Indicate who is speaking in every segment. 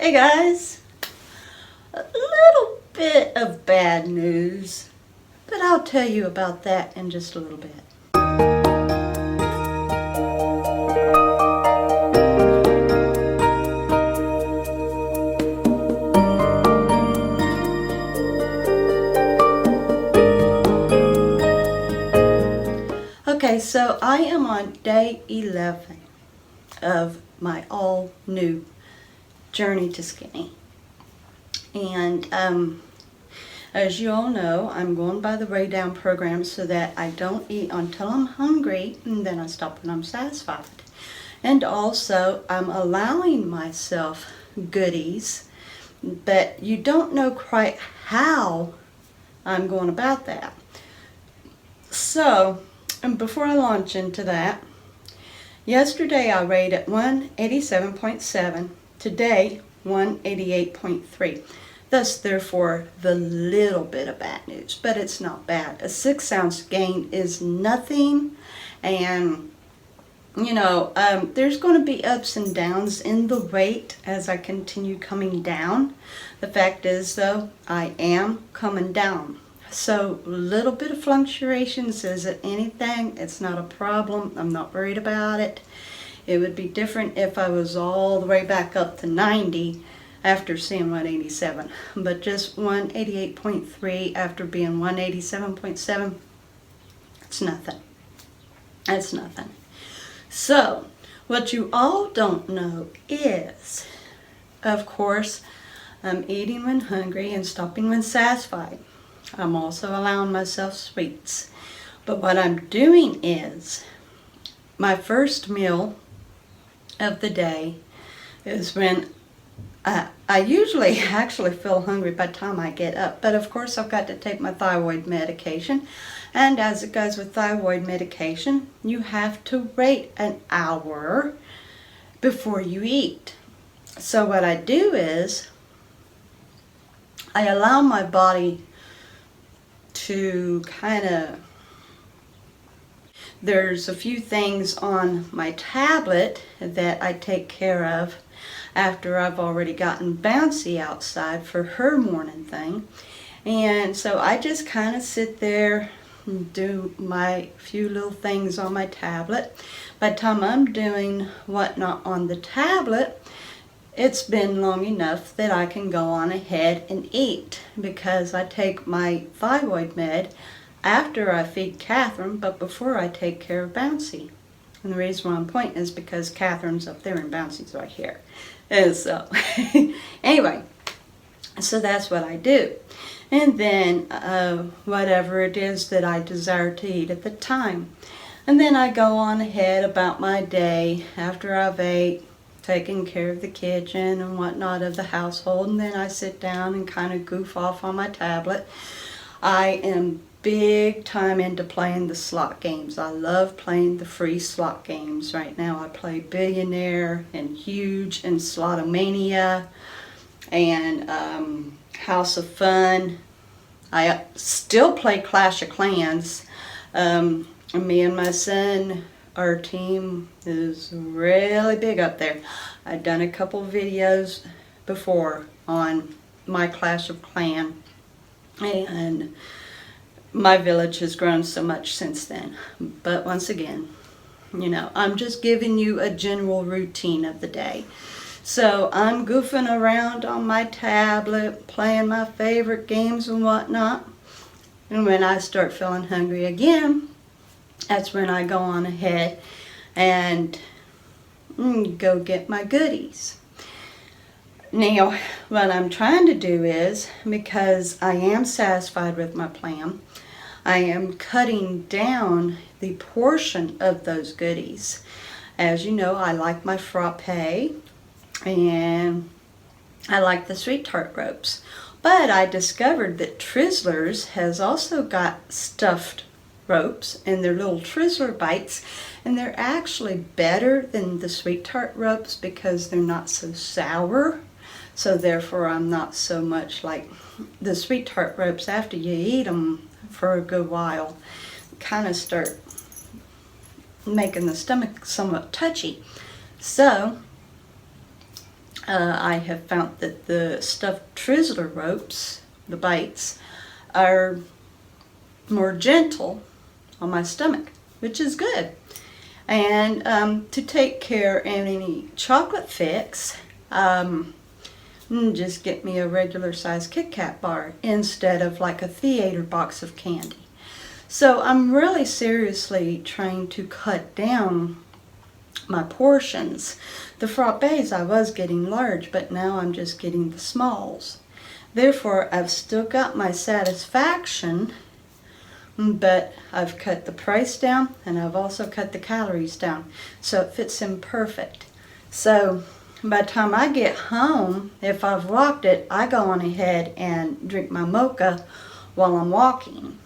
Speaker 1: Hey guys, a little bit of bad news, but I'll tell you about that in just a little bit. Okay, so I am on day 11 of my all new journey to skinny. And as you all know, I'm going by the Weigh Down program so that I don't eat until I'm hungry and then I stop when I'm satisfied. And also, I'm allowing myself goodies, but you don't know quite how I'm going about that. So, and before I launch into that, yesterday I weighed at 187.7, today 188.3. Thus, therefore, the little bit of bad news, but it's not bad. A 6-ounce gain is nothing, and there's going to be ups and downs in the weight as I continue coming down. The fact is, though, I am coming down. So a little bit of fluctuations isn't anything. It's not a problem. I'm not worried about it. It would be different if I was all the way back up to 90 after seeing 187. But just 188.3 after being 187.7, it's nothing. It's nothing. So, what you all don't know is, of course, I'm eating when hungry and stopping when satisfied. I'm also allowing myself sweets. But what I'm doing is, my first meal of the day is when I usually actually feel hungry by the time I get up. But of course I've got to take my thyroid medication. And as it goes with thyroid medication, you have to wait an hour before you eat. So what I do is, I allow my body to there's a few things on my tablet that I take care of after I've already gotten Bouncy outside for her morning thing. And so I just kind of sit there and do my few little things on my tablet. By the time I'm doing whatnot on the tablet, it's been long enough that I can go on ahead and eat, because I take my thyroid med after I feed Catherine, but before I take care of Bouncy. And the reason why I'm pointing is because Catherine's up there and Bouncy's right here. And so, anyway, so that's what I do. And then whatever it is that I desire to eat at the time. And then I go on ahead about my day after I've ate, taking care of the kitchen and whatnot of the household, and then I sit down and kind of goof off on my tablet. I am big time into playing the slot games. I love playing the free slot games. Right now I play Billionaire and Huge and Slotomania and House of Fun. I still play Clash of Clans. Me and my son, our team is really big up there. I've done a couple videos before on my Clash of Clan, and my village has grown so much since then. But once again, I'm just giving you a general routine of the day. So I'm goofing around on my tablet, playing my favorite games and whatnot. And when I start feeling hungry again, that's when I go on ahead and go get my goodies. Now, what I'm trying to do is, because I am satisfied with my plan, I am cutting down the portion of those goodies. As you know, I like my frappe and I like the sweet tart ropes. But I discovered that Twizzlers has also got stuffed ropes and their little Twizzler bites, and they're actually better than the sweet tart ropes because they're not so sour. So therefore I'm not so much like the sweet tart ropes. After you eat them for a good while, kind of start making the stomach somewhat touchy. So I have found that the stuffed Twizzler ropes, the bites, are more gentle on my stomach, which is good. And to take care of any chocolate fix, just get me a regular size Kit Kat bar instead of like a theater box of candy. So I'm really seriously trying to cut down my portions. The frappes I was getting large, but now I'm just getting the smalls. Therefore, I've still got my satisfaction, but I've cut the price down and I've also cut the calories down, so it fits in perfect. So by the time I get home, if I've walked it, I go on ahead and drink my mocha while I'm walking.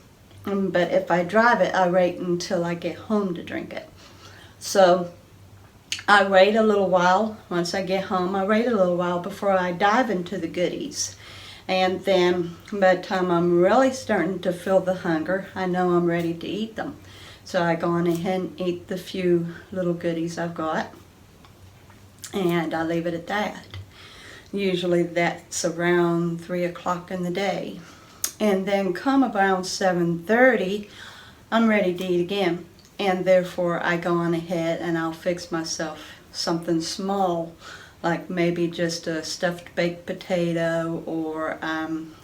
Speaker 1: But if I drive it, I wait until I get home to drink it. So I wait a little while. Once I get home, I wait a little while before I dive into the goodies. And then by the time I'm really starting to feel the hunger, I know I'm ready to eat them. So I go on ahead and eat the few little goodies I've got. And I leave it at that. Usually that's around 3 o'clock in the day. And then come around 7:30, I'm ready to eat again. And therefore I go on ahead and I'll fix myself something small, like maybe just a stuffed baked potato, or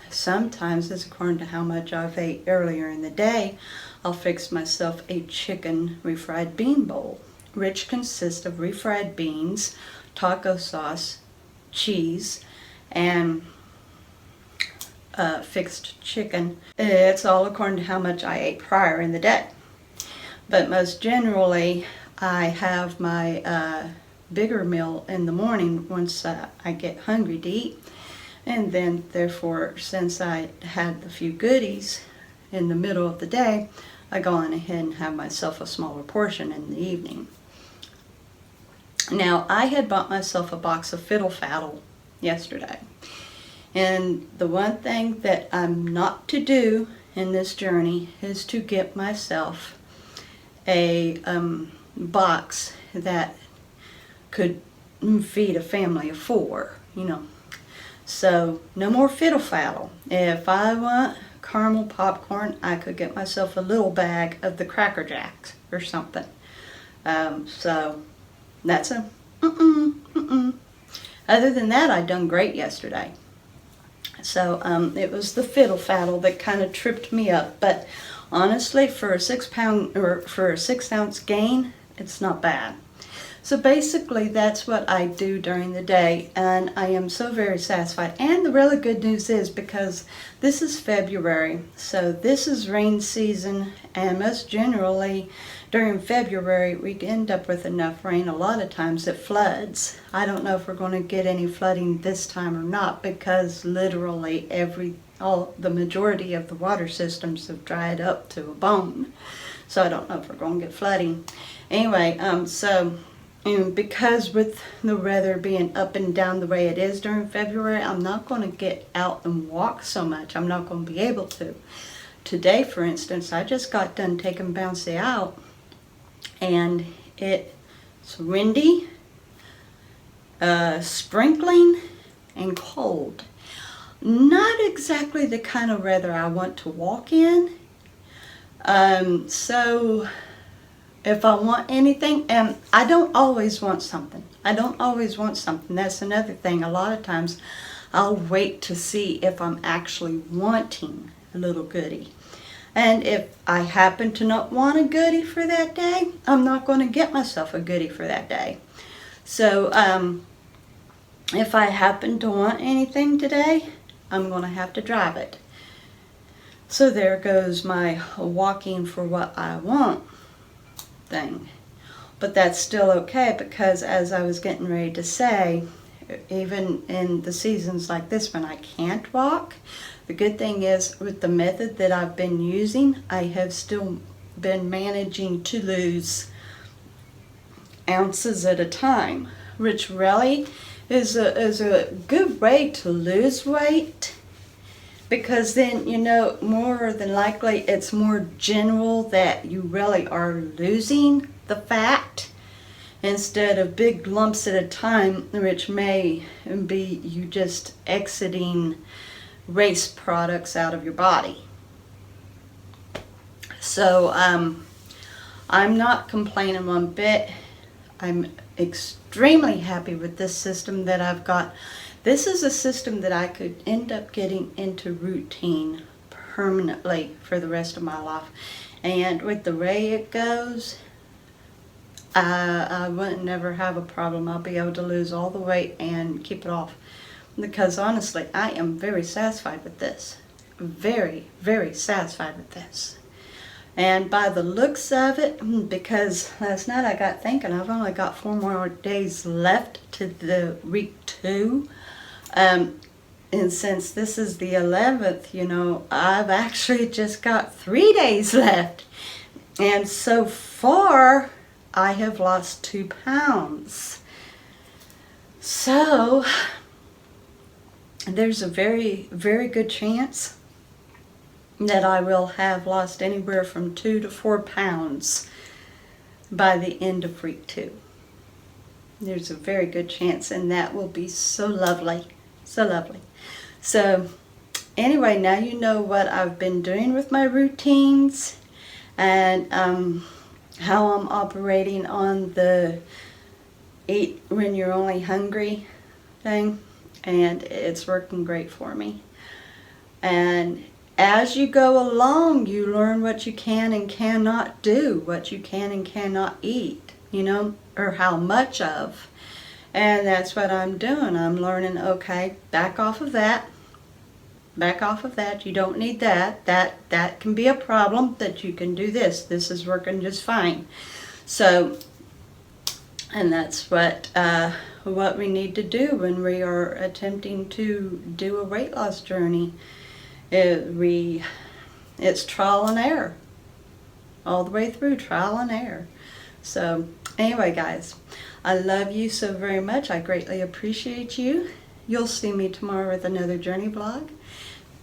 Speaker 1: sometimes, it's according to how much I've ate earlier in the day, I'll fix myself a chicken refried bean bowl, which consists of refried beans, taco sauce, cheese, and fixed chicken. It's all according to how much I ate prior in the day. But most generally, I have my bigger meal in the morning once I get hungry to eat. And then, therefore, since I had the few goodies in the middle of the day, I go on ahead and have myself a smaller portion in the evening. Now, I had bought myself a box of Fiddle Faddle yesterday. And the one thing that I'm not to do in this journey is to get myself a box that could feed a family of 4, So no more Fiddle Faddle. If I want caramel popcorn, I could get myself a little bag of the Cracker Jacks or something. So that's a Other than that, I done great yesterday. So it was the Fiddle Faddle that kind of tripped me up. But honestly, for a 6-pound or for a 6-ounce gain, it's not bad. So basically, that's what I do during the day, and I am so very satisfied. And the really good news is, because this is February, so this is rain season, and most generally during February we end up with enough rain a lot of times it floods. I don't know if we're going to get any flooding this time or not, because literally the majority of the water systems have dried up to a bone. So I don't know if we're going to get flooding. Anyway, and because with the weather being up and down the way it is during February, I'm not going to get out and walk so much. I'm not going to be able to. Today, for instance, I just got done taking Bouncy out, and it's windy, sprinkling, and cold. Not exactly the kind of weather I want to walk in. So if I want anything, and I don't always want something. That's another thing. A lot of times I'll wait to see if I'm actually wanting a little goodie. And if I happen to not want a goodie for that day, I'm not going to get myself a goodie for that day. So if I happen to want anything today, I'm going to have to drive it. So there goes my walking for what I want thing. But that's still okay, because as I was getting ready to say, even in the seasons like this when I can't walk, the good thing is with the method that I've been using, I have still been managing to lose ounces at a time, which really is a good way to lose weight. Because then, more than likely, it's more general that you really are losing the fat instead of big lumps at a time, which may be you just exiting waste products out of your body. So I'm not complaining one bit. I'm extremely happy with this system that I've got. This is a system that I could end up getting into routine permanently for the rest of my life. And with the way it goes, I wouldn't never have a problem. I'll be able to lose all the weight and keep it off. Because honestly, I am very satisfied with this. Very, very satisfied with this. And by the looks of it, because last night I got thinking I've only got 4 more days left to the week 2. And since this is the 11th, you know, I've actually just got 3 days left. And so far, I have lost 2 pounds. So, there's a very, very good chance that I will have lost anywhere from 2 to 4 pounds by the end of week 2. There's a very good chance, and that will be so lovely. So lovely. So anyway, now you know what I've been doing with my routines and how I'm operating on the eat when you're only hungry thing, and it's working great for me. And as you go along, you learn what you can and cannot do, what you can and cannot eat, you know, or how much of. And that's what I'm doing. I'm learning, okay, back off of that. Back off of that. You don't need that. That can be a problem, that you can do this. This is working just fine. So, and that's what we need to do when we are attempting to do a weight loss journey. It's trial and error. All the way through, trial and error. So, anyway, guys, I love you so very much. I greatly appreciate you. You'll see me tomorrow with another journey vlog.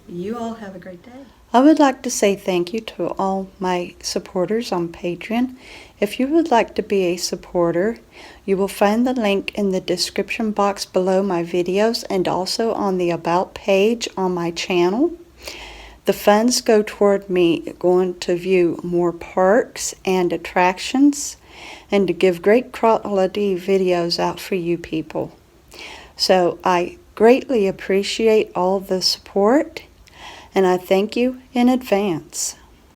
Speaker 1: You all have a great day. I would like to say thank you to all my supporters on Patreon. If you would like to be a supporter, you will find the link in the description box below my videos and also on the About page on my channel. The funds go toward me going to view more parks and attractions and to give great quality videos out for you people. So I greatly appreciate all the support, and I thank you in advance.